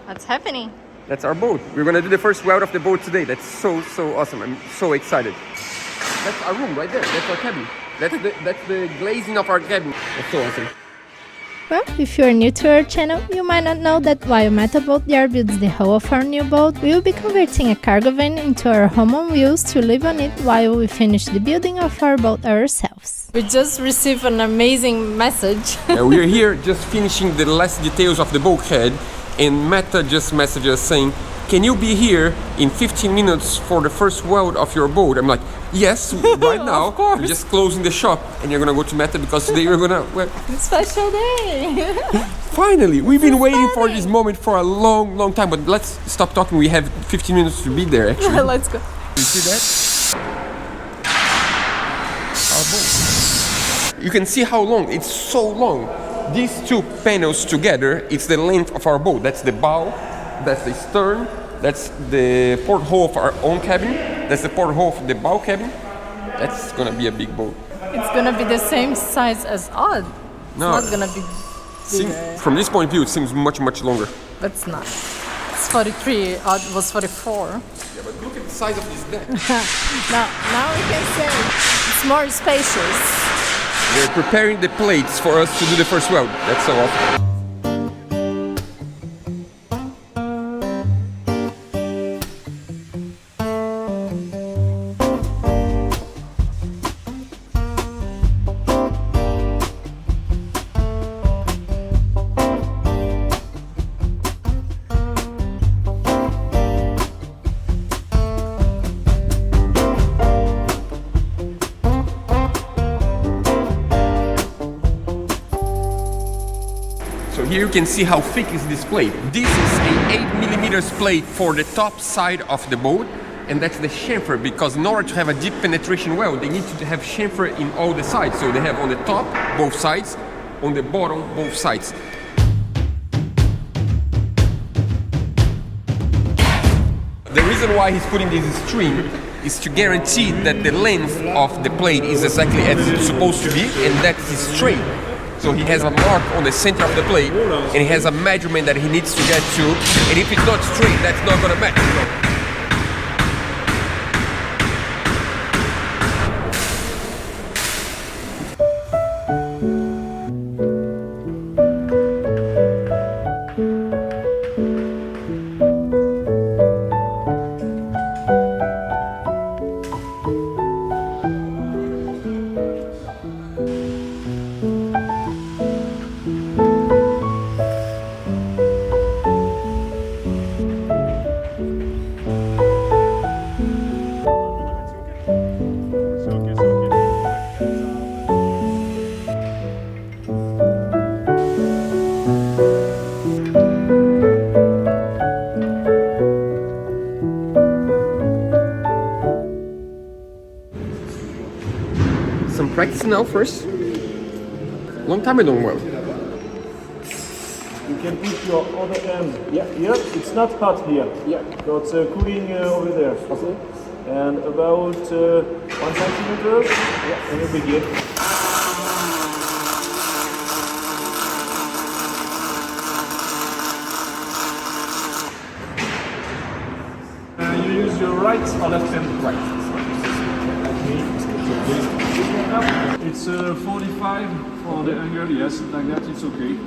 What's happening? That's our boat. We're gonna do the first weld of the boat today. That's so awesome. I'm so excited. That's our room right there. That's our cabin. That's the glazing of our cabin. That's so awesome. Well, if you're new to our channel, you might not know that while Metal Boat Yard builds the hull of our new boat, we will be converting a cargo van into our home on wheels to live on it while we finish the building of our boat ourselves. We just received an amazing message. We're here just finishing the last details of the bulkhead, and Meta just messaged us saying, can you be here in 15 minutes for the first weld of your boat? I'm like, yes, right now. Of course. We're just closing the shop and you're gonna go to Meta because today we're gonna... Well, Special day! finally! We've been waiting for this moment for a long time, but let's stop talking. We have 15 minutes to be there actually. Let's go. You see that? Our boat. You can see how long, it's so long. These two panels together, it's the length of our boat. That's the bow, that's the stern, that's the porthole of our own cabin, that's the porthole of the bow cabin. That's gonna be a big boat. It's gonna be the same size as Odd. It's No. not gonna be bigger. From this point of view, it seems much longer. But it's not. It's 43, Odd was 44. Yeah, but look at the size of this deck. Now we can say it's more spacious. They're preparing the plates for us to do the first weld. That's so awesome. So here you can see how thick is this plate. This is a 8mm plate for the top side of the boat, and that's the chamfer, because in order to have a deep penetration weld, they need to have chamfer in all the sides. So they have on the top, both sides, on the bottom, both sides. The reason why he's putting this string is to guarantee that the length of the plate is exactly as it's supposed to be, and that is straight. So he has a mark on the center of the plate, and he has a measurement that he needs to get to, and if it's not straight, that's not gonna match, you know? Some practice now first. Long time I don't weld. You can put your other hand here. It's not hot here. Yeah. So it's cooling over there. Okay. And about 1 centimeter. Yeah. And you begin. You use your right or left hand? Right. It's 45 for the angle, yes, like that, it's okay.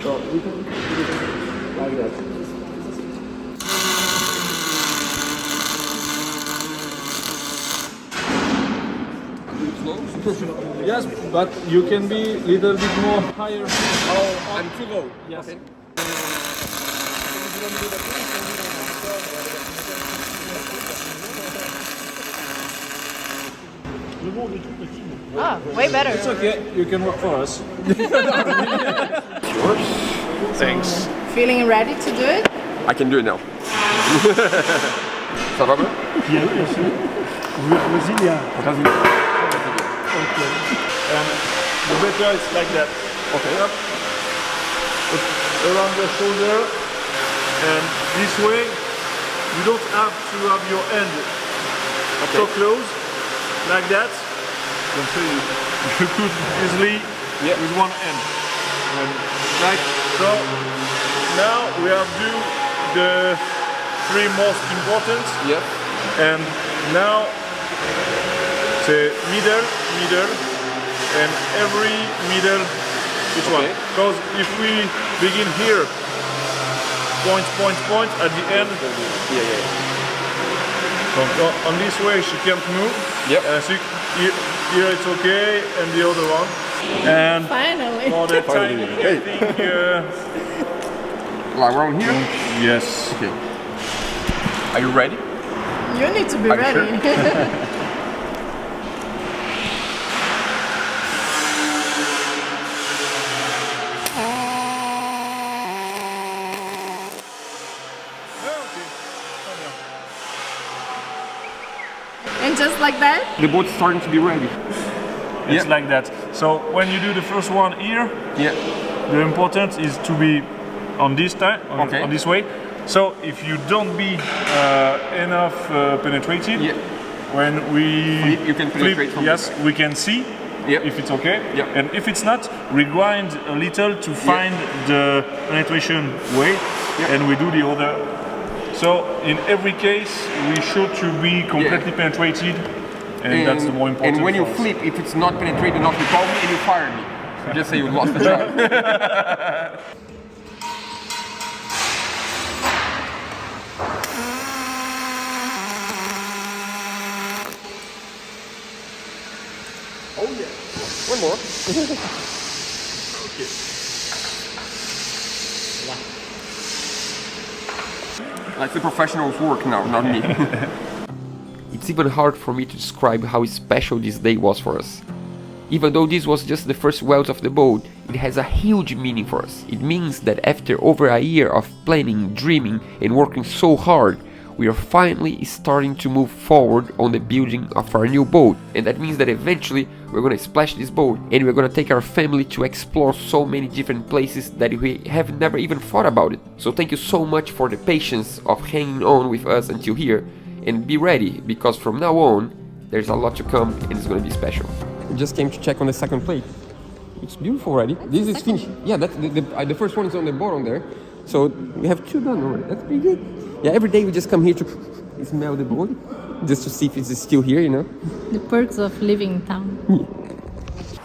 So we can like that. Yes, but you can be a little bit more higher. Oh, I'm too low. Yes. Okay. Way better. It's okay, you can work for us. Yours? Thanks. Feeling ready to do it? I can do it now. Ça va bien? Bien, bien sûr. Brésilien. Okay. And the better is like that. Okay. Up. Put around the shoulder. And this way, you don't have to have your hand so close, like that. You could easily with one hand. And Right. So now we have do the three most important, Yeah. and now say middle, and every middle each one. Okay. Because if we begin here, point, at the end, Yeah. so on this way she can't move. Yep. So here it's okay, and the other one. And Finally. for the Finally. timing, Hey. I think, Like around here. yes. Okay. Are you ready? You need to be Are you ready. And just like that, The boat's starting to be ready. It's Yeah. like that. So when you do the first one here, Yeah. the important is to be on this time, Okay. on this way. So if you don't be enough penetrated, Yeah. when we Flip, you can penetrate from yes, we can see Yep. if it's okay. Yep. And if it's not, we grind a little to find the penetration way, Yep. and we do the other. So in every case, we should to be completely penetrated, and that's the more important. And when you for us. flip, if it's not penetrated enough, you call me and you fire me. Just say you lost the job. Oh yeah. One more. Like the professionals work now, not me. It's even hard for me to describe how special this day was for us. Even though this was just the first weld of the boat, it has a huge meaning for us. It means that after over a year of planning, dreaming and working so hard, we are finally starting to move forward on the building of our new boat. And that means that eventually we're gonna splash this boat and we're gonna take our family to explore so many different places that we have never even thought about it. So thank you so much for the patience of hanging on with us until here, and be ready, because from now on there's a lot to come and it's gonna be special. We just came to check on the second plate. It's beautiful already. This is finished. Yeah, that's the first one is on the bottom there. So we have two done already. That's pretty good. Yeah, every day we just come here to smell the boat, just to see if it's still here, you know. the perks of living in town.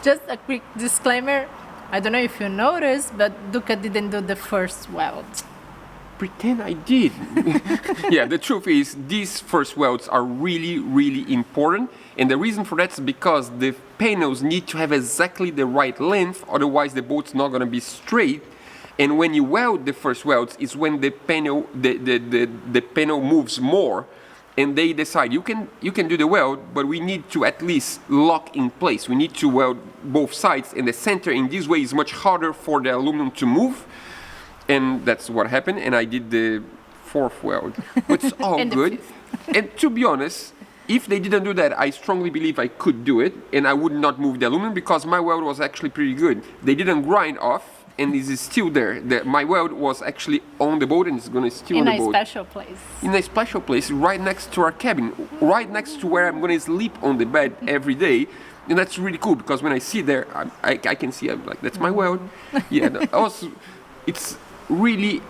Just a quick disclaimer. I don't know if you noticed, but Duca didn't do the first weld. Pretend I did. Yeah, the truth is these first welds are really, really important. And the reason for that is because the panels need to have exactly the right length, otherwise the boat's not gonna be straight. And when you weld the first welds is when the panel the panel moves more, and they decide you can do the weld, but we need to at least lock in place. We need to weld both sides, and the center in this way is much harder for the aluminum to move. And that's what happened, and I did the fourth weld. But it's all And the good. fifth. And to be honest, if they didn't do that, I strongly believe I could do it, and I would not move the aluminum because my weld was actually pretty good. They didn't grind off, and this is still there. My weld was actually on the boat, and it's gonna still In on the a boat. special place. In a special place, right next to our cabin, right next to where I'm gonna sleep on the bed every day. And that's really cool because when I see there, I can see, I'm like, that's my weld. Yeah, also, it's really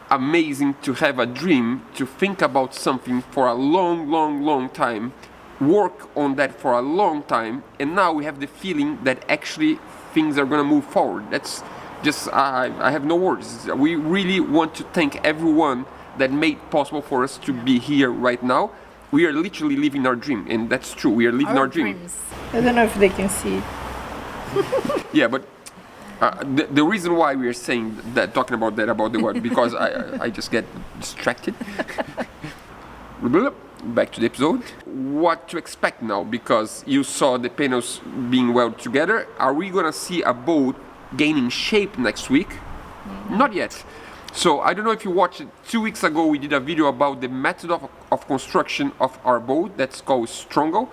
amazing to have a dream, to think about something for a long time, work on that for a long time, and now we have the feeling that actually things are gonna move forward. That's just, I have no words. We really want to thank everyone that made possible for us to be here right now. We are literally living our dream, and that's true. We are living our dream. dreams. I don't know if they can see it. Yeah, but the reason why we are saying that, talking about that, about the word, because I just get distracted. Back to the episode. What to expect now? Because you saw the panels being welded together. Are we gonna see a boat gaining shape next week? Not yet. So I don't know if you watched it. 2 weeks ago we did a video about the method of construction of our boat that's called Strongo.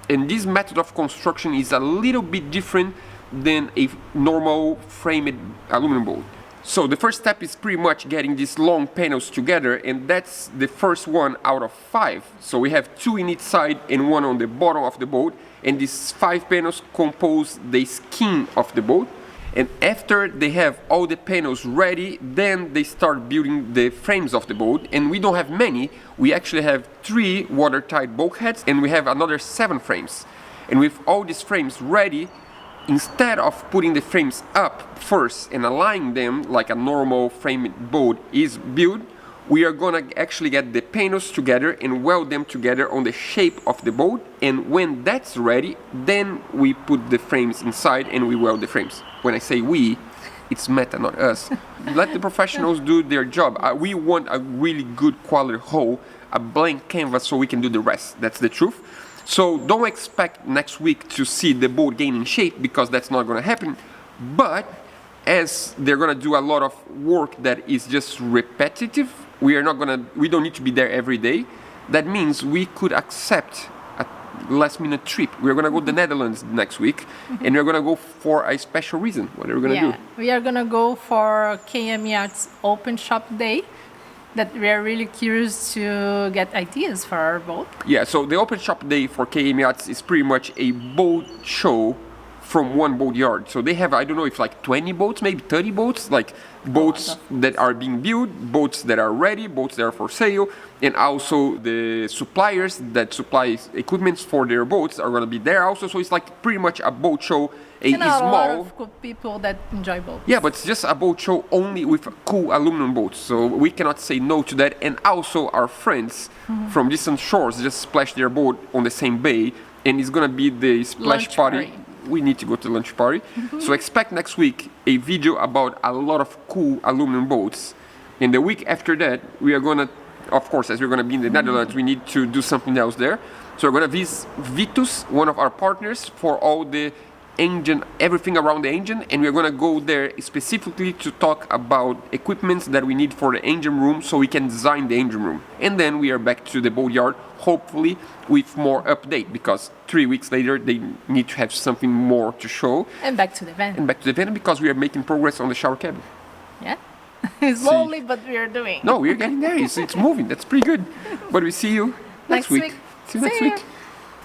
And this method of construction is a little bit different than a normal framed aluminum boat. So the first step is pretty much getting these long panels together, and that's the first one out of 5. So we have 2 in each side and 1 on the bottom of the boat, and these 5 panels compose the skin of the boat. And after they have all the panels ready, then they start building the frames of the boat. And we don't have many. We actually have 3 watertight bulkheads, and we have another 7 frames. And with all these frames ready, instead of putting the frames up first and aligning them like a normal frame boat is built, we are gonna actually get the panels together and weld them together on the shape of the boat. And when that's ready, then we put the frames inside and we weld the frames. When I say we, it's Meta, not us. Let the professionals do their job. We want a really good quality hull, a blank canvas, so we can do the rest. That's the truth. So don't expect next week to see the boat gaining shape, because that's not gonna happen. But as they're gonna do a lot of work that is just repetitive, we don't need to be there every day. That means we could accept a last minute trip. We're gonna go to the Netherlands next week, and we're gonna go for a special reason. What are we gonna do? We are gonna go for KM Yachts Open Shop Day. That we are really curious to get ideas for our boat. Yeah, so the Open Shop Day for KM Yachts is pretty much a boat show from one boat yard. So they have, I don't know if like 20 boats, maybe 30 boats, like boats that are being built, boats that are ready, boats that are for sale, and also the suppliers that supply equipment for their boats are gonna be there also. So it's like pretty much a boat show, a lot small... of good people that enjoy boats. Yeah, but it's just a boat show only with cool aluminum boats. So we cannot say no to that. And also our friends from distant shores just splash their boat on the same bay, and it's gonna be the splash Lunch party. party. We need to go to the lunch party. So expect next week a video about a lot of cool aluminum boats. And the week after that, we are gonna, of course, as we're gonna be in the Netherlands, we need to do something else there. So we're gonna visit Vitus, one of our partners, for all the engine, everything around the engine, and we're gonna go there specifically to talk about equipments that we need for the engine room, so we can design the engine room. And then we are back to the boatyard, hopefully with more update, because 3 weeks later they need to have something more to show. And back to the van. And back to the van, because we are making progress on the shower cabin. Yeah. Slowly, but we are doing. No, we're getting there. It's moving. That's pretty good. But we see you next week. See you next week.